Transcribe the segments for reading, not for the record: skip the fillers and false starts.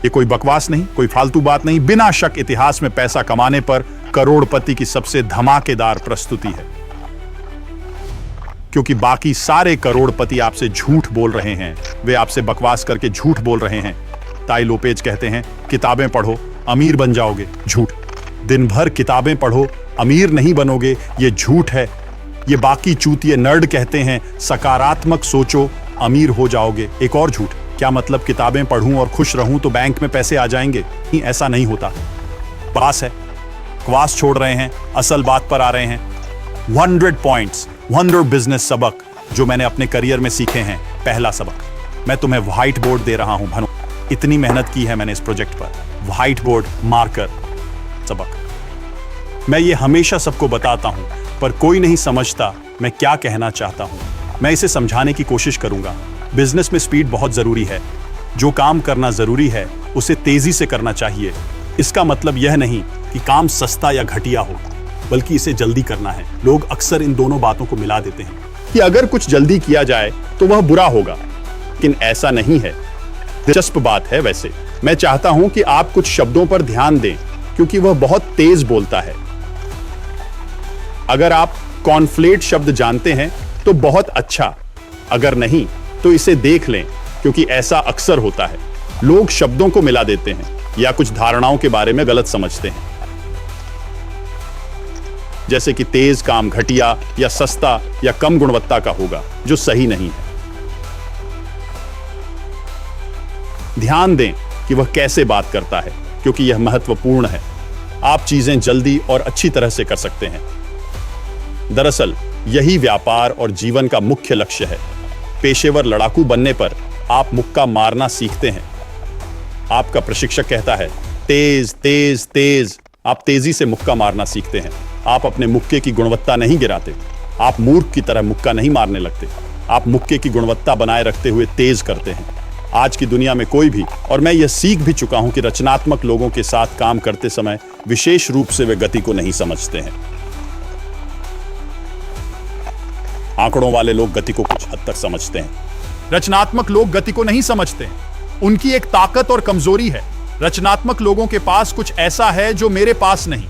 ये कोई बकवास नहीं, कोई फालतू बात नहीं, बिना शक इतिहास में पैसा कमाने पर करोड़पति की सबसे धमाकेदार प्रस्तुति है। क्योंकि बाकी सारे करोड़पति आपसे झूठ बोल रहे हैं, वे आपसे बकवास करके झूठ बोल रहे हैं। ताई लोपेज कहते हैं किताबें पढ़ो अमीर बन जाओगे, झूठ। दिन भर किताबें पढ़ो अमीर नहीं बनोगे, ये झूठ है। ये बाकी चूतिए नर्ड कहते हैं सकारात्मक सोचो अमीर हो जाओगे, एक और झूठ। क्या मतलब किताबें पढ़ूं और खुश रहूं तो बैंक में पैसे आ जाएंगे? नहीं, ऐसा नहीं होता। बकवास है, बकवास छोड़ रहे हैं, असल बात पर आ रहे हैं। 100 पॉइंट्स 100 बिजनेस सबक जो मैंने अपने करियर में सीखे हैं। पहला सबक, मैं तुम्हें व्हाइट बोर्ड दे रहा हूं भानु, इतनी मेहनत की है मैंने इस प्रोजेक्ट पर। व्हाइट बोर्ड मार्कर सबक। मैं ये हमेशा सबको बताता हूं पर कोई नहीं समझता मैं क्या कहना चाहता हूं। मैं इसे समझाने की कोशिश करूंगा। बिजनेस में स्पीड बहुत जरूरी है। जो काम करना जरूरी है उसे तेजी से करना चाहिए। इसका मतलब यह नहीं कि काम सस्ता या घटिया हो, बल्कि इसे जल्दी करना है। लोग अक्सर इन दोनों बातों को मिला देते हैं कि अगर कुछ जल्दी किया जाए तो वह बुरा होगा, लेकिन ऐसा नहीं है। दिलचस्प बात है। वैसे मैं चाहता हूं कि आप कुछ शब्दों पर ध्यान दें क्योंकि वह बहुत तेज बोलता है। अगर आप कॉन्फ्लेट शब्द जानते हैं तो बहुत अच्छा, अगर नहीं तो इसे देख लें क्योंकि ऐसा अक्सर होता है। लोग शब्दों को मिला देते हैं या कुछ धारणाओं के बारे में गलत समझते हैं, जैसे कि तेज काम घटिया या सस्ता या कम गुणवत्ता का होगा, जो सही नहीं है। ध्यान दें कि वह कैसे बात करता है क्योंकि यह महत्वपूर्ण है। आप चीजें जल्दी और अच्छी तरह से कर सकते हैं। दरअसल यही व्यापार और जीवन का मुख्य लक्ष्य है। पेशेवर लड़ाकू बनने पर आप मुक्का मारना सीखते हैं। आपका प्रशिक्षक कहता है तेज तेज तेज, आप तेजी से मुक्का मारना सीखते हैं। आप अपने मुक्के की गुणवत्ता नहीं गिराते। आप मूर्ख की तरह मुक्का नहीं मारने लगते। आप मुक्के की गुणवत्ता बनाए रखते हुए तेज करते हैं। आज की दुनिया में कोई भी, और मैं यह सीख भी चुका हूं कि रचनात्मक लोगों के साथ काम करते समय विशेष रूप से वे गति को नहीं समझते हैं। आंकड़ों वाले लोग गति को कुछ हद तक समझते हैं। रचनात्मक लोग गति को नहीं समझते हैं। उनकी एक ताकत और कमजोरी है। रचनात्मक लोगों के पास कुछ ऐसा है जो मेरे पास नहीं।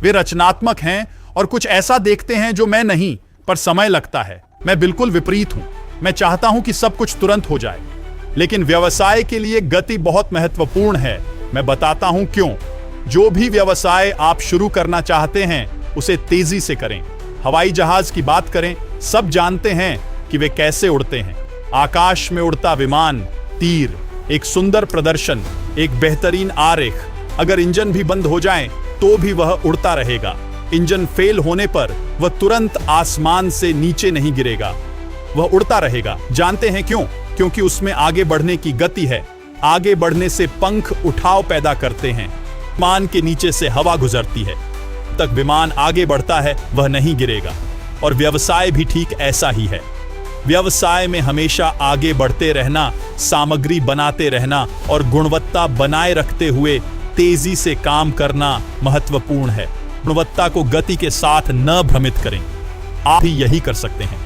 वे रचनात्मक हैं और कुछ ऐसा देखते हैं जो मैं नहीं, पर समय लगता है। मैं बिल्कुल विपरीत हूं। मैं चाहता हूं कि सब कुछ तुरंत हो जाए, लेकिन व्यवसाय के लिए गति बहुत महत्वपूर्ण है। मैं बताता हूं क्यों। जो भी व्यवसाय आप शुरू करना चाहते हैं उसे तेजी से करें। हवाई जहाज की बात करें, सब जानते हैं कि वे कैसे उड़ते हैं। आकाश में उड़ता विमान, तीर, एक सुंदर प्रदर्शन, एक बेहतरीन आरेख। अगर इंजन भी बंद हो जाए तो भी वह उड़ता रहेगा। इंजन फेल होने पर वह तुरंत आसमान से नीचे नहीं गिरेगा, वह उड़ता रहेगा। जानते हैं क्यों? क्योंकि उसमें आगे बढ़ने की गति है। आगे बढ़ने से पंख उठाव पैदा करते हैं। विमान के नीचे से हवा गुजरती है। तक विमान आगे बढ़ता है, वह नहीं गिरेगा। और व्यवसाय भी ठीक ऐसा ही है। व्यवसाय में हमेशा आगे बढ़ते रहना, सामग्री बनाते रहना और गुणवत्ता बनाए रखते हुए तेजी से काम करना महत्वपूर्ण है। गुणवत्ता को गति के साथ न भ्रमित करें। आप भी यही कर सकते हैं।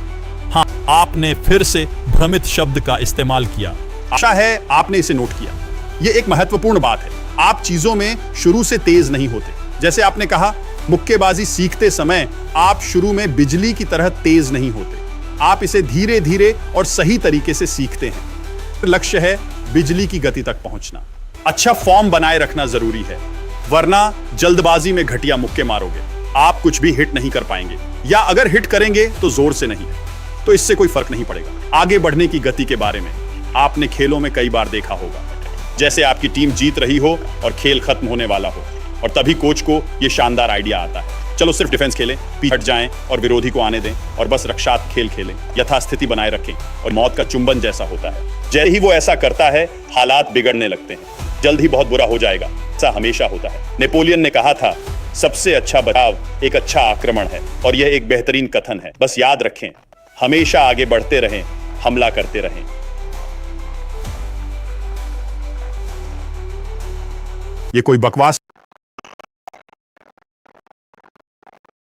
हाँ, आपने फिर से भ्रमित शब्द का इस्तेमाल किया। आशा है आपने इसे नोट किया। यह एक महत्वपूर्ण बात है। आप चीजों में शुरू से तेज नहीं होते। जैसे आपने कहा, मुक्केबाजी सीखते समय आप शुरू में बिजली की तरह तेज नहीं होते। आप इसे धीरे धीरे और सही तरीके से सीखते हैं। लक्ष्य है बिजली की गति तक पहुंचना। अच्छा फॉर्म बनाए रखना जरूरी है, वरना जल्दबाजी में घटिया मुक्के मारोगे। आप कुछ भी हिट नहीं कर पाएंगे, या अगर हिट करेंगे तो जोर से नहीं, तो इससे कोई फर्क नहीं पड़ेगा। आगे बढ़ने की गति के बारे में आपने खेलों में कई बार देखा होगा। जैसे आपकी टीम जीत रही हो और खेल खत्म होने वाला हो, और तभी कोच को यह शानदार आइडिया आता है, चलो सिर्फ डिफेंस खेलें, पीछे हट जाएं और विरोधी को आने दें और बस रक्षात्मक खेल खेलें, यथास्थिति बनाए रखें। और मौत का चुंबन जैसा होता है। जैसे ही वो ऐसा करता है, हालात बिगड़ने लगते हैं। जल्द ही बहुत बुरा हो जाएगा। ऐसा हमेशा होता है। नेपोलियन ने कहा था, सबसे अच्छा बचाव एक अच्छा आक्रमण है, और यह एक बेहतरीन कथन है। बस याद रखें, हमेशा आगे बढ़ते रहें, हमला करते रहें। ये कोई बकवास